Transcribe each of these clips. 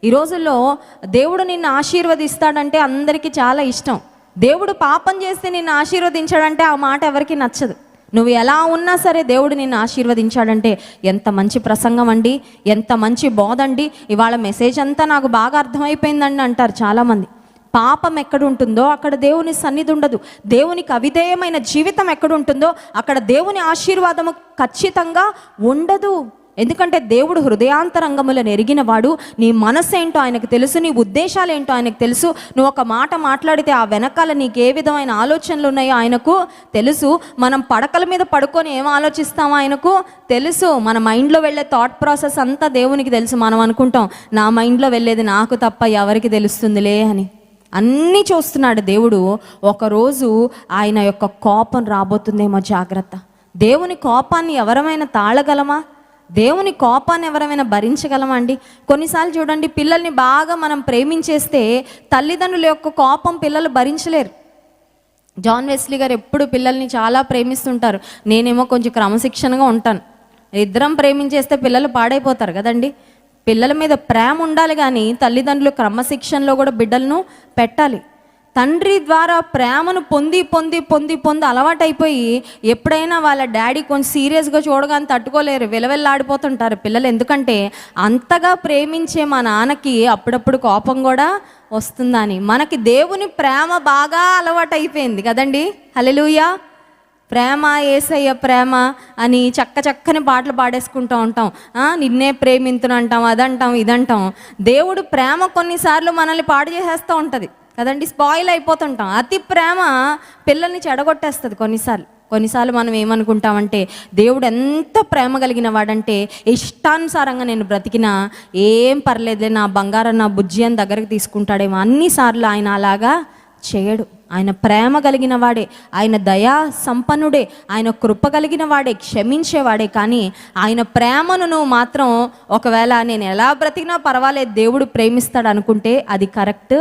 ఈ రోజుల్లో దేవుడు నిన్ను ఆశీర్వదిస్తాడంటే అందరికీ చాలా ఇష్టం. దేవుడు పాపం చేస్తే నిన్ను ఆశీర్వదించాడంటే ఆ మాట ఎవరికి నచ్చదు. నువ్వు ఎలా ఉన్నా సరే దేవుడు నిన్ను ఆశీర్వదించాడంటే ఎంత మంచి ప్రసంగం అండి, ఎంత మంచి బోధ అండి, ఇవాళ మెసేజ్ అంతా నాకు బాగా అర్థమైపోయిందండి అంటారు చాలామంది. పాపం ఎక్కడుంటుందో అక్కడ దేవుని సన్నిధి ఉండదు. దేవునికి అవిధేయమైన జీవితం ఎక్కడుంటుందో అక్కడ దేవుని ఆశీర్వాదము ఖచ్చితంగా ఉండదు. ఎందుకంటే దేవుడు హృదయాంతరంగములను ఎరిగిన వాడు. నీ మనసు ఏంటో ఆయనకు తెలుసు, నీ ఉద్దేశాలు ఏంటో ఆయనకు తెలుసు. నువ్వు ఒక మాట మాట్లాడితే ఆ వెనకాల నీకు ఏ విధమైన ఆలోచనలు ఉన్నాయో ఆయనకు తెలుసు. మనం పడకల మీద పడుకొని ఏం ఆలోచిస్తామో ఆయనకు తెలుసు. మన మైండ్లో వెళ్ళే థాట్ ప్రాసెస్ అంతా దేవునికి తెలుసు. మనం అనుకుంటాం నా మైండ్లో వెళ్ళేది నాకు తప్ప ఎవరికి తెలుస్తుందిలే అని. అన్నీ చూస్తున్నాడు దేవుడు. ఒకరోజు ఆయన యొక్క కోపం రాబోతుందేమో, జాగ్రత్త. దేవుని కోపాన్ని ఎవరమైనా తాళగలమా? దేవుని కోపాన్ని ఎవరైనా భరించగలమా అండి? కొన్నిసార్లు చూడండి, పిల్లల్ని బాగా మనం ప్రేమించేస్తే తల్లిదండ్రుల యొక్క కోపం పిల్లలు భరించలేరు. జాన్ వెస్లీ గారు ఎప్పుడు పిల్లల్ని చాలా ప్రేమిస్తుంటారు. నేనేమో కొంచెం క్రమశిక్షణగా ఉంటాను. ఇద్దరం ప్రేమించేస్తే పిల్లలు పాడైపోతారు కదండి. పిల్లల మీద ప్రేమ ఉండాలి, కానీ తల్లిదండ్రులు క్రమశిక్షణలో కూడా బిడ్డలను పెట్టాలి. తండ్రి ద్వారా ప్రేమను పొంది పొంది పొంది పొంది అలవాటైపోయి ఎప్పుడైనా వాళ్ళ డాడీ కొంచెం సీరియస్గా చూడగానే తట్టుకోలేరు, విలవెల్లాడిపోతుంటారు పిల్లలు. ఎందుకంటే అంతగా ప్రేమించే మా నాన్నకి అప్పుడప్పుడు కోపం కూడా వస్తుందని. మనకి దేవుని ప్రేమ బాగా అలవాటైపోయింది కదండి. హల్లెలూయా. ప్రేమ, యేసయ్య ప్రేమ అని చక్కని పాటలు పాడేసుకుంటూ ఉంటాం. నిన్నే ప్రేమింతును అంటాం, అదంటాం, ఇదంటాం. దేవుడు ప్రేమ కొన్నిసార్లు మనల్ని పాడు చేసేస్తూ ఉంటుంది కదండి. స్పాయిల్ అయిపోతుంటాం. అతి ప్రేమ పిల్లల్ని చెడగొట్టేస్తుంది కొన్నిసార్లు మనం ఏమనుకుంటామంటే దేవుడు ఎంత ప్రేమ కలిగిన వాడంటే ఇష్టానుసారంగా నేను బ్రతికినా ఏం పర్లేదులే, నా బంగారం నా బుజ్జి అని దగ్గరికి తీసుకుంటాడేమో. అన్నిసార్లు ఆయన అలాగా చేయడు. ఆయన ప్రేమ కలిగిన వాడే, ఆయన దయా సంపన్నుడే, ఆయన కృప కలిగిన వాడే, క్షమించేవాడే. కానీ ఆయన ప్రేమను నువ్వు మాత్రం ఒకవేళ నేను ఎలా బ్రతికినా పర్వాలేదు దేవుడు ప్రేమిస్తాడు అనుకుంటే అది కరెక్ట్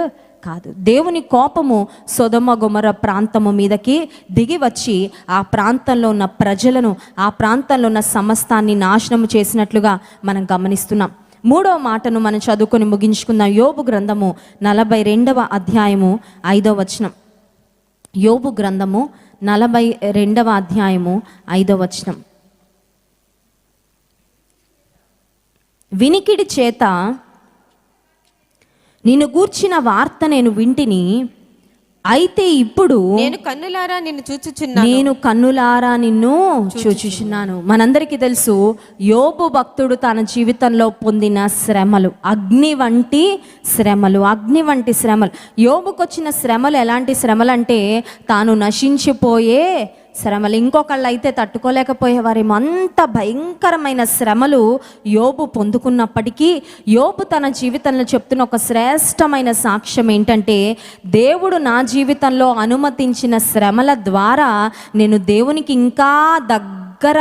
కాదు. దేవుని కోపము సొదొమ గొమొర్ర ప్రాంతము మీదకి దిగి వచ్చి ఆ ప్రాంతంలో ఉన్న ప్రజలను, ఆ ప్రాంతంలో ఉన్న సమస్తాన్ని నాశనము చేసినట్లుగా మనం గమనిస్తున్నాం. మూడవ మాటను మనం చదువుకొని ముగించుకుందాం. యోబు గ్రంథము 42వ అధ్యాయము 5వ వచనం. యోబు గ్రంథము 42వ అధ్యాయము 5వ వచనం. వినికిడి చేత నిన్ను గూర్చిన వార్త నేను వింటిని, అయితే ఇప్పుడు నేను కన్నులారా నిన్ను చూచుచున్నాను. మనందరికీ తెలుసు యోబు భక్తుడు తన జీవితంలో పొందిన శ్రమలు అగ్ని వంటి శ్రమలు. యోబుకు వచ్చిన శ్రమలు ఎలాంటి శ్రమలు అంటే తాను నశించిపోయే శ్రమలు. ఇంకొకళ్ళు అయితే తట్టుకోలేకపోయేవారేమో. అంత భయంకరమైన శ్రమలు యోబు పొందుకున్నప్పటికీ యోబు తన జీవితంలో చెప్తున్న ఒక శ్రేష్టమైన సాక్ష్యం ఏంటంటే, దేవుడు నా జీవితంలో అనుమతించిన శ్రమల ద్వారా నేను దేవునికి ఇంకా దగ్గర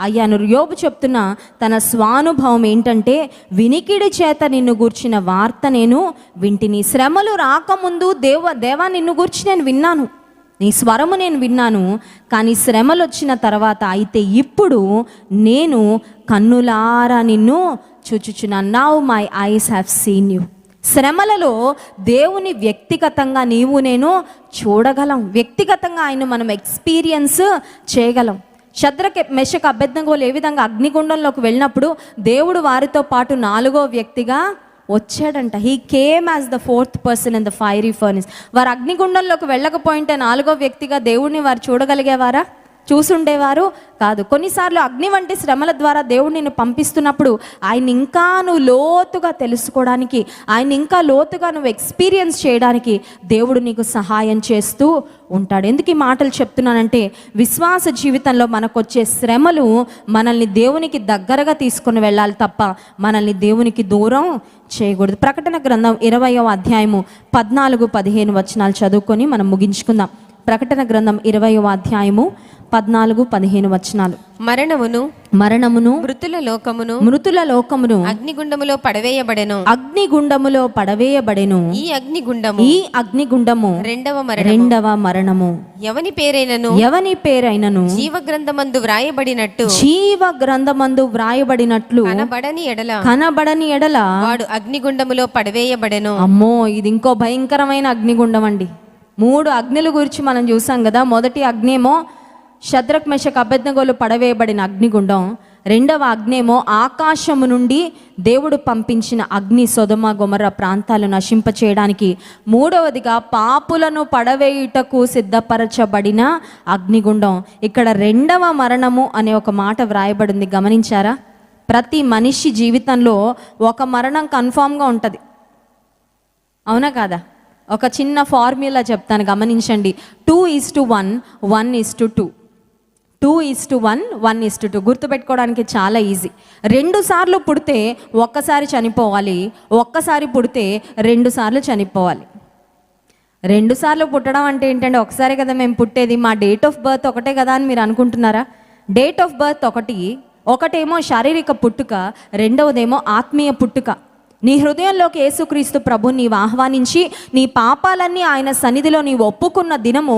అయ్యాను. యోబు చెప్తున్న తన స్వానుభవం ఏంటంటే, వినికిడి చేత నిన్ను గూర్చిన వార్త నేను వింటిని. శ్రమలు రాకముందు దేవా నిన్ను గూర్చి నేను విన్నాను, నీ స్వరము నేను విన్నాను. కానీ శ్రమలు వచ్చిన తర్వాత అయితే ఇప్పుడు నేను కన్నులారా నిన్ను చూచుచున్నాను. Now my eyes have seen you. శ్రమలలో దేవుని వ్యక్తిగతంగా నీవు నేను చూడగలం. వ్యక్తిగతంగా ఆయన మనం ఎక్స్పీరియన్స్ చేయగలం. షద్రక్ మెషక్ అబేద్నెగోలు ఏ విధంగా అగ్నిగుండంలోకి వెళ్ళినప్పుడు దేవుడు వారితో పాటు 4వ వ్యక్తిగా వచ్చాడంట. He came as the 4th person in the fiery furnace. వారు అగ్నిగుండంలోకి వెళ్ళకపోయింటే 4వ వ్యక్తిగా దేవుడిని వారు చూడగలిగేవారా? చూసుండేవారు కాదు. కొన్నిసార్లు అగ్ని వంటి శ్రమల ద్వారా దేవుడు నిన్ను పంపిస్తున్నప్పుడు ఆయన ఇంకా నువ్వు లోతుగా తెలుసుకోవడానికి, ఆయన ఇంకా లోతుగా నువ్వు ఎక్స్పీరియన్స్ చేయడానికి దేవుడు నీకు సహాయం చేస్తూ ఉంటాడు. ఎందుకు ఈ మాటలు చెప్తున్నానంటే, విశ్వాస జీవితంలో మనకు వచ్చే శ్రమలు మనల్ని దేవునికి దగ్గరగా తీసుకొని వెళ్ళాలి తప్ప మనల్ని దేవునికి దూరం చేయకూడదు. ప్రకటన గ్రంథం 20వ అధ్యాయము 14-15 వచనాలు చదువుకొని మనం ముగించుకుందాం. ప్రకటన గ్రంథం 20వ అధ్యాయము 14-15 వచనాలు. మరణమును మృతుల లోకమును అగ్నిగుండములో పడవేయబడెను. ఈ అగ్నిగుండము రెండవ మరణము. ఎవని పేరైనను జీవ గ్రంథమందు వ్రాయబడినట్లు కనబడని ఎడల వాడు అగ్నిగుండములో పడవేయబడెను. అమ్మో, ఇది ఇంకో భయంకరమైన అగ్నిగుండం అండి. 3 అగ్నుల గురించి మనం చూసాం కదా. మొదటి అగ్నేమో షద్రక్ మెషక్ అబేద్నెగోలు పడవేయబడిన అగ్నిగుండం. రెండవ అగ్నేమో ఆకాశము నుండి దేవుడు పంపించిన అగ్ని సొదొమ గొమొర్రా ప్రాంతాలను నశింపచేయడానికి. మూడవదిగా పాపులను పడవేయుటకు సిద్ధపరచబడిన అగ్నిగుండం. ఇక్కడ రెండవ మరణము అనే ఒక మాట వ్రాయబడింది, గమనించారా? ప్రతి మనిషి జీవితంలో ఒక మరణం కన్ఫామ్గా ఉంటుంది, అవునా కాదా? ఒక చిన్న ఫార్ములా చెప్తాను, గమనించండి. 2:1, 1:2. 2:1, 1:2 గుర్తుపెట్టుకోవడానికి చాలా ఈజీ. 2 సార్లు పుడితే ఒక్కసారి చనిపోవాలి, ఒక్కసారి పుడితే 2 సార్లు చనిపోవాలి. 2 సార్లు పుట్టడం అంటే ఏంటంటే, ఒకసారి కదా మేము పుట్టేది, మా డేట్ ఆఫ్ బర్త్ ఒకటే కదా అని మీరు అనుకుంటున్నారా? డేట్ ఆఫ్ బర్త్ ఒకటేమో శారీరక పుట్టుక, రెండవదేమో ఆత్మీయ పుట్టుక. నీ హృదయంలోకి యేసుక్రీస్తు ప్రభుని నీవు ఆహ్వానించి నీ పాపాలన్నీ ఆయన సన్నిధిలో నీవు ఒప్పుకున్న దినము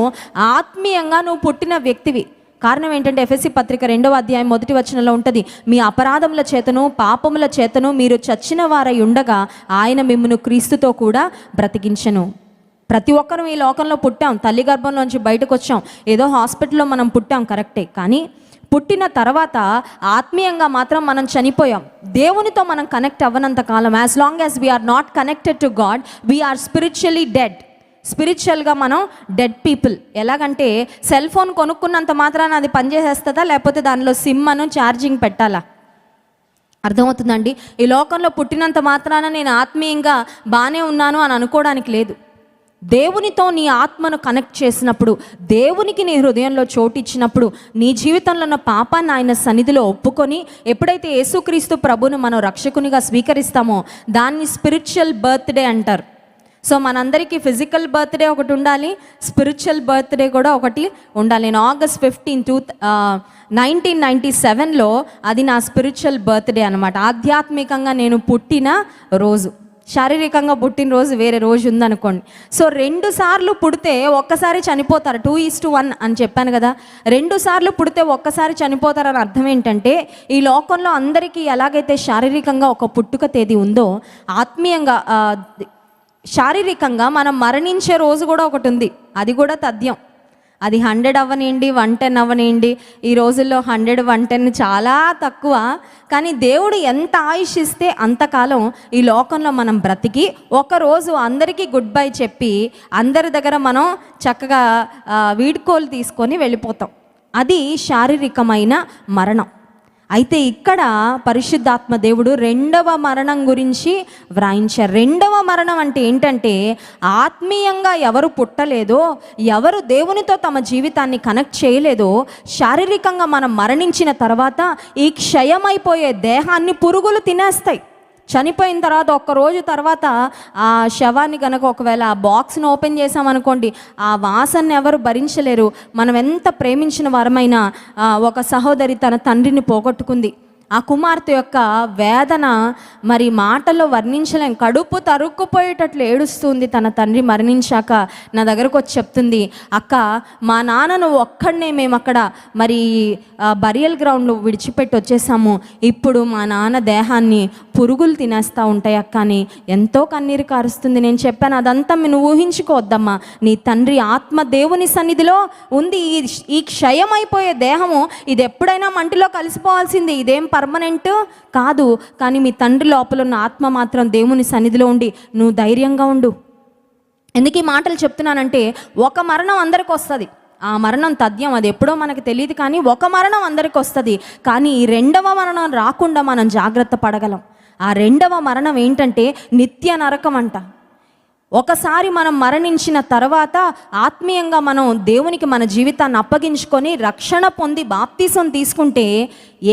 ఆత్మీయంగా నువ్వు పుట్టిన వ్యక్తివి. కారణం ఏంటంటే ఎఫెసీ పత్రిక 2వ అధ్యాయం 1వ వచనంలో ఉంటుంది, మీ అపరాధముల చేతను పాపముల చేతను మీరు చచ్చిన వారై ఉండగా ఆయన మిమ్మును క్రీస్తుతో కూడా బ్రతికించెను. ప్రతి ఒక్కరూ ఈ లోకంలో పుట్టాం, తల్లి గర్భంలోంచి బయటకు వచ్చాం, ఏదో హాస్పిటల్లో మనం పుట్టాం, కరెక్టే. కానీ పుట్టిన తర్వాత ఆత్మీయంగా మాత్రం మనం చనిపోయాం. దేవునితో మనం కనెక్ట్ అవ్వనంత కాలం, as long as we are not connected to God, we are spiritually dead. స్పిరిచువల్గా మనం డెడ్ పీపుల్. ఎలాగంటే సెల్ ఫోన్ కొనుక్కున్నంత మాత్రాన అది పనిచేసేస్తుందా, లేకపోతే దానిలో సిమ్ అను ఛార్జింగ్ పెట్టాలా? అర్థమవుతుందండి? ఈ లోకంలో పుట్టినంత మాత్రాన నేను ఆత్మీయంగా బాగానే ఉన్నాను అని అనుకోవడానికి లేదు. దేవునితో నీ ఆత్మను కనెక్ట్ చేసినప్పుడు, దేవునికి నీ హృదయంలో చోటిచ్చినప్పుడు, నీ జీవితంలో ఉన్న పాపాన్ని ఆయన సన్నిధిలో ఒప్పుకొని ఎప్పుడైతే యేసుక్రీస్తు ప్రభును మనం రక్షకునిగా స్వీకరిస్తామో దాన్ని స్పిరిచువల్ బర్త్డే అంటారు. సో మనందరికీ ఫిజికల్ బర్త్డే ఒకటి ఉండాలి, స్పిరిచువల్ బర్త్డే కూడా ఒకటి ఉండాలి. నేను August 15, 1997లో అది నా స్పిరిచువల్ బర్త్డే అనమాట. ఆధ్యాత్మికంగా నేను పుట్టిన రోజు. శారీరకంగా పుట్టినరోజు వేరే రోజు ఉందనుకోండి. సో 2 సార్లు పుడితే ఒక్కసారి చనిపోతారు. 2:1 అని చెప్పాను కదా. 2 సార్లు పుడితే ఒక్కసారి చనిపోతారని అర్థం ఏంటంటే, ఈ లోకంలో అందరికీ ఎలాగైతే శారీరకంగా ఒక పుట్టుక తేదీ ఉందో, ఆత్మీయంగా శారీరకంగా మనం మరణించే రోజు కూడా ఒకటి ఉంది. అది కూడా తథ్యం. అది 100 అవ్వనివ్వండి, 110 అవ్వనివ్వండి. ఈ రోజుల్లో 100, 110 చాలా తక్కువ. కానీ దేవుడు ఎంత ఆయుష్ ఇస్తే అంతకాలం ఈ లోకంలో మనం బ్రతికి ఒకరోజు అందరికీ గుడ్ బై చెప్పి అందరి దగ్గర మనం చక్కగా వీడ్కోలు తీసుకొని వెళ్ళిపోతాం. అది శారీరకమైన మరణం. అయితే ఇక్కడ పరిశుద్ధాత్మ దేవుడు 2వ మరణం గురించి వ్రాయించారు. 2వ మరణం అంటే ఏంటంటే, ఆత్మీయంగా ఎవరు పుట్టలేదో, ఎవరు దేవునితో తమ జీవితాన్ని కనెక్ట్ చేయలేదో, శారీరకంగా మనం మరణించిన తర్వాత ఈ క్షయమైపోయే దేహాన్ని పురుగులు తినేస్తాయి. చనిపోయిన తర్వాత 1 రోజు తర్వాత ఆ శవాన్ని కనుక ఒకవేళ ఆ బాక్స్ను ఓపెన్ చేసామనుకోండి, ఆ వాసనని ఎవరు భరించలేరు. మనం ఎంత ప్రేమించిన వారమైనా ఒక సహోదరి తన తండ్రిని పోగొట్టుకుంది. ఆ కుమార్తె యొక్క వేదన మరి మాటల్లో వర్ణించలేం. కడుపు తరుక్కుపోయేటట్లు ఏడుస్తుంది. తన తండ్రి మరణించాక నా దగ్గరకు వచ్చి చెప్తుంది, అక్క మా నాన్నను ఒక్కడనే మేము అక్కడ మరి బరియల్ గ్రౌండ్లో విడిచిపెట్టి వచ్చేసాము. ఇప్పుడు మా నాన్న దేహాన్ని పురుగులు తినేస్తూ ఉంటాయి అక్క అని ఎంతో కన్నీరు కారుస్తుంది. నేను చెప్పాను, అదంతా నువ్వు ఊహించుకోవద్దమ్మా, నీ తండ్రి ఆత్మ దేవుని సన్నిధిలో ఉంది. ఈ క్షయమైపోయే దేహము ఇది ఎప్పుడైనా మంటిలో కలిసిపోవాల్సింది, ఇదేం పర్మనెంట్ కాదు. కానీ మీ తండ్రి లోపల ఉన్న ఆత్మ మాత్రం దేవుని సన్నిధిలో ఉండి నువ్వు ధైర్యంగా ఉండు. ఎందుకు ఈ మాటలు చెప్తున్నానంటే, ఒక మరణం అందరికి వస్తుంది. ఆ మరణం తథ్యం, అది ఎప్పుడో మనకు తెలియదు. కానీ ఒక మరణం అందరికి వస్తుంది. కానీ ఈ 2వ మరణం రాకుండా మనం జాగ్రత్త పడగలం. ఆ 2వ మరణం ఏంటంటే నిత్య నరకం అంట. ఒకసారి మనం మరణించిన తర్వాత ఆత్మీయంగా మనం దేవునికి మన జీవితాన్ని అప్పగించుకొని రక్షణ పొంది బాప్తీసం తీసుకుంటే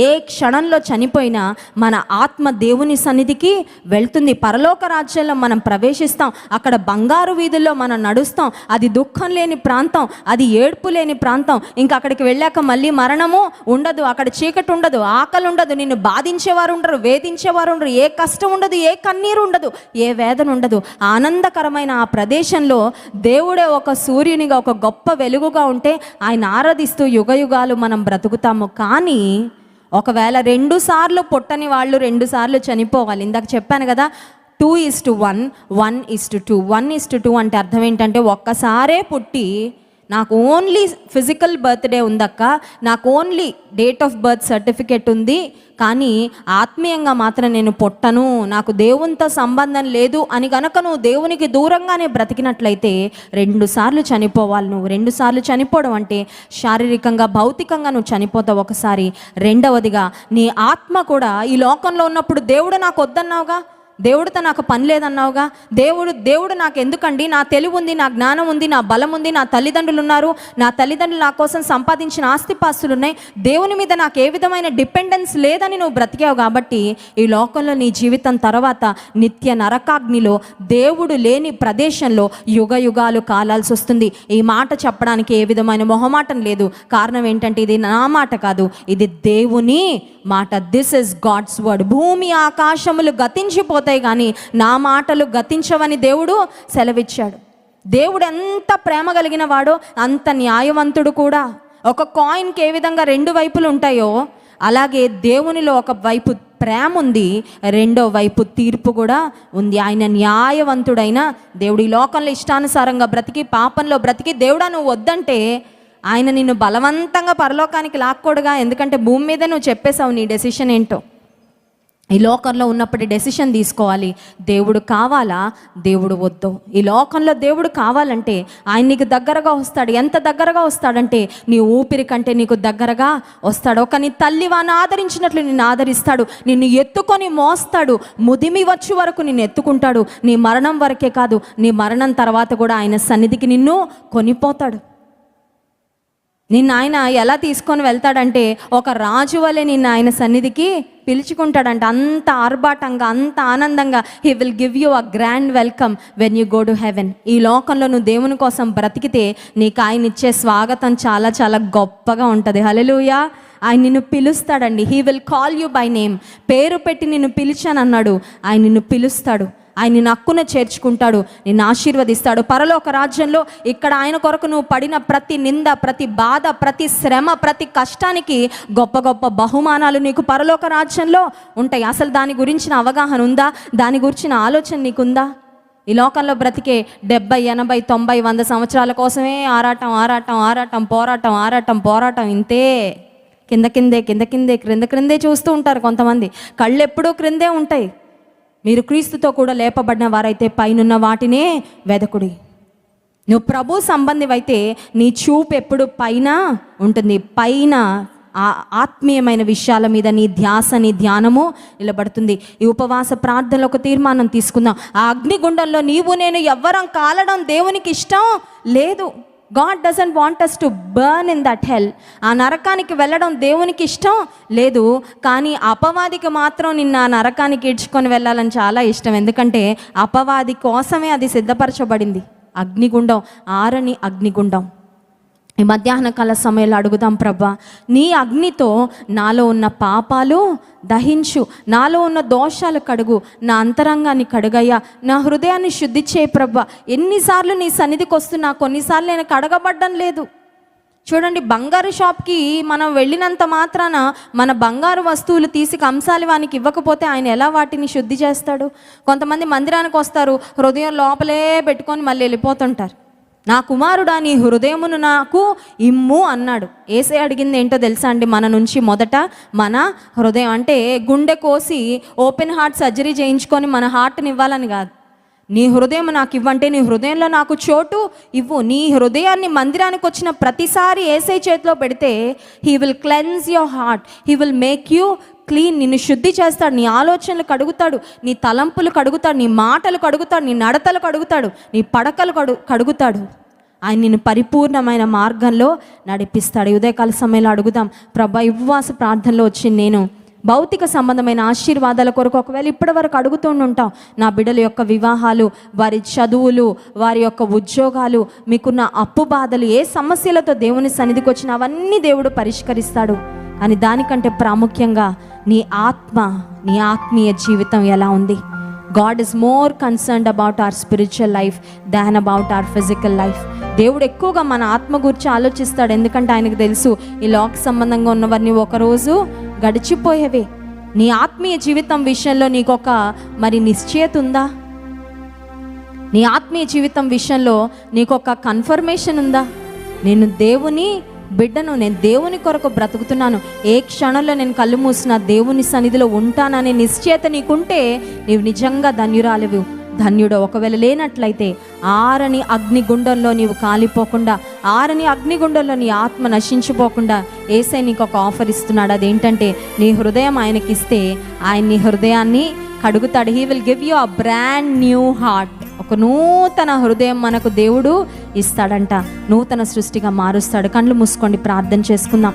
ఏ క్షణంలో చనిపోయినా మన ఆత్మ దేవుని సన్నిధికి వెళ్తుంది. పరలోక రాజ్యంలో మనం ప్రవేశిస్తాం. అక్కడ బంగారు వీధుల్లో మనం నడుస్తాం. అది దుఃఖం లేని ప్రాంతం, అది ఏడ్పు లేని ప్రాంతం. ఇంకా అక్కడికి వెళ్ళాక మళ్ళీ మరణము ఉండదు, అక్కడ చీకటి ఉండదు, ఆకలి ఉండదు, నిన్ను బాధించేవారు ఉండరు, వేధించేవారు ఉండరు, ఏ కష్టం ఉండదు, ఏ కన్నీరు ఉండదు, ఏ వేదన ఉండదు. ఆనందకరమైన ఆ ప్రదేశంలో దేవుడే ఒక సూర్యునిగా, ఒక గొప్ప వెలుగుగా ఉంటే ఆయన ఆరాధిస్తూ యుగయుగాలు మనం బ్రతుకుతాము. కానీ ఒకవేళ 2 సార్లు పుట్టని వాళ్ళు 2 సార్లు చనిపోవాలి. ఇందాక చెప్పాను కదా, 2:1, 1:2. 1:2 అంటే అర్థం ఏంటంటే, ఒక్కసారే పుట్టి నాకు ఓన్లీ ఫిజికల్ బర్త్డే ఉందక్క, నాకు only date of birth certificate ఉంది, కానీ ఆత్మీయంగా మాత్రం నేను పుట్టను, నాకు దేవునితో సంబంధం లేదు అని కనుక నువ్వు దేవునికి దూరంగానే బ్రతికినట్లయితే 2 సార్లు చనిపోవాలి. నువ్వు 2 సార్లు చనిపోవడం అంటే శారీరకంగా, భౌతికంగా నువ్వు చనిపోతావు ఒకసారి. రెండవదిగా నీ ఆత్మ కూడా ఈ లోకంలో ఉన్నప్పుడు దేవుడు నాకు వద్దన్నావుగా, దేవుడితో నాకు పని లేదన్నావుగా, దేవుడు నాకు ఎందుకండి, నా తెలివి ఉంది, నా జ్ఞానం ఉంది, నా బలం ఉంది, నా తల్లిదండ్రులు ఉన్నారు, నా తల్లిదండ్రులు నా కోసం సంపాదించిన ఆస్తిపాస్తులు ఉన్నాయి, దేవుని మీద నాకు ఏ విధమైన డిపెండెన్స్ లేదని నువ్వు బ్రతికావు. కాబట్టి ఈ లోకంలో నీ జీవితం తర్వాత నిత్య నరకాగ్నిలో, దేవుడు లేని ప్రదేశంలో యుగయుగాలు కాలాల్సి వస్తుంది. ఈ మాట చెప్పడానికి ఏ విధమైన మొహమాటం లేదు. కారణం ఏంటంటే ఇది నా మాట కాదు, ఇది దేవుని మాట. This is God's word. భూమి ఆకాశములు గతించిపోతాయి కానీ నా మాటలు గతించవని దేవుడు సెలవిచ్చాడు. దేవుడు ఎంత ప్రేమ కలిగిన వాడో అంత న్యాయవంతుడు కూడా. ఒక కాయిన్కి ఏ విధంగా 2 వైపులు ఉంటాయో అలాగే దేవునిలో ఒక వైపు ప్రేమ ఉంది, రెండో వైపు తీర్పు కూడా ఉంది. ఆయన న్యాయవంతుడైన దేవుడు. ఈ లోకంలో ఇష్టానుసారంగా బ్రతికి, పాపంలో బ్రతికి దేవుడా నువ్వు వద్దంటే ఆయన నిన్ను బలవంతంగా పరలోకానికి లాక్కోడుగా. ఎందుకంటే భూమి మీద నువ్వు చెప్పేశావు నీ డెసిషన్ ఏంటో. ఈ లోకంలో ఉన్నప్పుడు డెసిషన్ తీసుకోవాలి, దేవుడు కావాలా, దేవుడు వద్దు. ఈ లోకంలో దేవుడు కావాలంటే ఆయన నీకు దగ్గరగా వస్తాడు. ఎంత దగ్గరగా వస్తాడంటే నీ ఊపిరి కంటే నీకు దగ్గరగా వస్తాడు. ఒక నీ తల్లి వాని ఆదరించినట్లు నిన్ను ఆదరిస్తాడు, నిన్ను ఎత్తుకొని మోస్తాడు, ముదిమి వచ్చే వరకు నిన్ను ఎత్తుకుంటాడు. నీ మరణం వరకే కాదు, నీ మరణం తర్వాత కూడా ఆయన సన్నిధికి నిన్ను కొనిపోతాడు. నిన్ను ఆయన ఎలా తీసుకొని వెళ్తాడంటే ఒక రాజు వలె నిన్ను ఆయన సన్నిధికి పిలుచుకుంటాడంట. అంత ఆర్భాటంగా, అంత ఆనందంగా. He will give you a grand welcome when you go to heaven. ఈ లోకంలో నువ్వు దేవుని కోసం బ్రతికితే నీకు ఆయన ఇచ్చే స్వాగతం చాలా చాలా గొప్పగా ఉంటుంది. హల్లెలూయా. ఆయన నిన్ను పిలుస్తాడండి. He will call you by name. పేరు పెట్టి నిన్ను పిలిచానన్నాడు. ఆయన నిన్ను పిలుస్తాడు, ఆయన నిన్ను హక్కున చేర్చుకుంటాడు, నిన్ను ఆశీర్వదిస్తాడు. పరలోక రాజ్యంలో ఇక్కడ ఆయన కొరకు నువ్వు పడిన ప్రతి నింద, ప్రతి బాధ, ప్రతి శ్రమ, ప్రతి కష్టానికి గొప్ప గొప్ప బహుమానాలు నీకు పరలోక రాజ్యంలో ఉంటాయి. అసలు దాని గురించిన అవగాహన ఉందా? దాని గురించిన ఆలోచన నీకుందా? ఈ లోకంలో బ్రతికే 70, 80, 90, 100 సంవత్సరాల కోసమే పోరాటం ఇంతే. క్రిందే చూస్తూ ఉంటారు కొంతమంది. కళ్ళు ఎప్పుడూ క్రిందే ఉంటాయి. మీరు క్రీస్తుతో కూడా లేపబడిన వారైతే పైనున్న వాటినే వెదకుడి. నువ్వు ప్రభు సంబంధివైతే నీ చూపు ఎప్పుడు పైన ఉంటుంది. పైన ఆత్మీయమైన విషయాల మీద నీ ధ్యాస, నీ ధ్యానము నిలబడుతుంది. ఈ ఉపవాస ప్రార్థనలో ఒక తీర్మానం తీసుకుందాం. ఆ అగ్నిగుండంలో నీవు నేను ఎవ్వరం కాలడం దేవునికి ఇష్టం లేదు. God doesn't want us to burn in that hell. ఆ నరకానికి వెళ్ళడం దేవునికి ఇష్టం లేదు. కానీ అపవాదికి మాత్రం నిన్న ఆ నరకానికి ఈడ్చుకొని వెళ్ళాలని చాలా ఇష్టం. ఎందుకంటే అపవాది కోసమే అది సిద్ధపరచబడింది. అగ్నిగుండం, ఆరని అగ్నిగుండం. ఈ మధ్యాహ్న కాల సమయంలో అడుగుదాం, ప్రభా నీ అగ్నితో నాలో ఉన్న పాపాలు దహించు, నాలో ఉన్న దోషాలు కడుగు, నా అంతరంగాన్ని కడుగయ్యా, నా హృదయాన్ని శుద్ధి చేయి ప్రభా. ఎన్నిసార్లు నీ సన్నిధికి వస్తున్నా, కొన్నిసార్లు నేను కడగబడ్డం లేదు. చూడండి, బంగారు షాప్కి మనం వెళ్ళినంత మాత్రాన మన బంగారు వస్తువులు తీసి కంసాలి వానికి ఇవ్వకపోతే ఆయన ఎలా వాటిని శుద్ధి చేస్తాడు? కొంతమంది మందిరానికి వస్తారు, హృదయం లోపలే పెట్టుకొని మళ్ళీ వెళ్ళిపోతుంటారు. నా కుమారుడా నీ హృదయమును నాకు ఇమ్ము అన్నాడు. యేసే అడిగింది ఏంటో తెలుసా అండి? మన నుంచి మొదట మన హృదయం. అంటే గుండె కోసి ఓపెన్ హార్ట్ సర్జరీ చేయించుకొని మన హార్ట్ని ఇవ్వాలని కాదు. నీ హృదయం నాకు ఇవ్వంటే నీ హృదయంలో నాకు చోటు ఇవ్వు. నీ హృదయాన్ని మందిరానికి వచ్చిన ప్రతిసారి యేసే చేతిలో పెడితే he will cleanse your heart, he will make you clean. నిన్ను శుద్ధి చేస్తాడు, నీ ఆలోచనలు కడుగుతాడు, నీ తలంపులు కడుగుతాడు, నీ మాటలు కడుగుతాడు, నీ నడతలు కడుగుతాడు, నీ పడకలు కడుగుతాడు. ఆయన నిన్ను పరిపూర్ణమైన మార్గంలో నడిపిస్తాడు. ఈ ఉదయకాల సమయంలో అడుగుదాం, ప్రభా ఉపవాస ప్రార్థనలో వచ్చింది నేను భౌతిక సంబంధమైన ఆశీర్వాదాల కొరకు ఒకవేళ ఇప్పటి వరకు అడుగుతూ ఉంటాం. నా బిడ్డల యొక్క వివాహాలు, వారి చదువులు, వారి యొక్క ఉద్యోగాలు, మీకున్న అప్పు బాధలు, ఏ సమస్యలతో దేవుని సన్నిధికి వచ్చినా అవన్నీ దేవుడు పరిష్కరిస్తాడు. కానీ దానికంటే ప్రాముఖ్యంగా నీ ఆత్మీయ జీవితం ఎలా ఉంది? God is more concerned about our spiritual life than about our physical life. దేవుడు ఎక్కువగా మన ఆత్మ గురించి ఆలోచిస్తాడు. ఎందుకంటే ఆయనకు తెలుసు ఈ లోక సంబంధంగా ఉన్నవన్నీ ఒకరోజు గడిచిపోయేవే. నీ ఆత్మీయ జీవితం విషయంలో నీకొక నిశ్చయత ఉందా? నీ ఆత్మీయ జీవితం విషయంలో నీకొక కన్ఫర్మేషన్ ఉందా? నేను దేవుని బిడ్డను, నేను దేవుని కొరకు బ్రతుకుతున్నాను, ఏ క్షణంలో నేను కళ్ళు మూసినా దేవుని సన్నిధిలో ఉంటాననే నిశ్చయత నీకుంటే నీవు నిజంగా ధన్యురాలివి, ధన్యుడు. ఒకవేళ లేనట్లయితే ఆరని అగ్నిగుండంలో నీవు కాలిపోకుండా, ఆరని అగ్నిగుండంలో నీ ఆత్మ నశించిపోకుండా యేసయ్య నీకు ఒక ఆఫర్ ఇస్తున్నాడు. అదేంటంటే నీ హృదయం ఆయనకిస్తే ఆయన నీ హృదయాన్ని కడుగుతాడు. He will give you a brand new heart. ఒక నూతన హృదయం మనకు దేవుడు ఇస్తాడంట, నూతన సృష్టిగా మారుస్తాడు. కళ్ళు మూసుకోండి, ప్రార్థన చేసుకుందాం.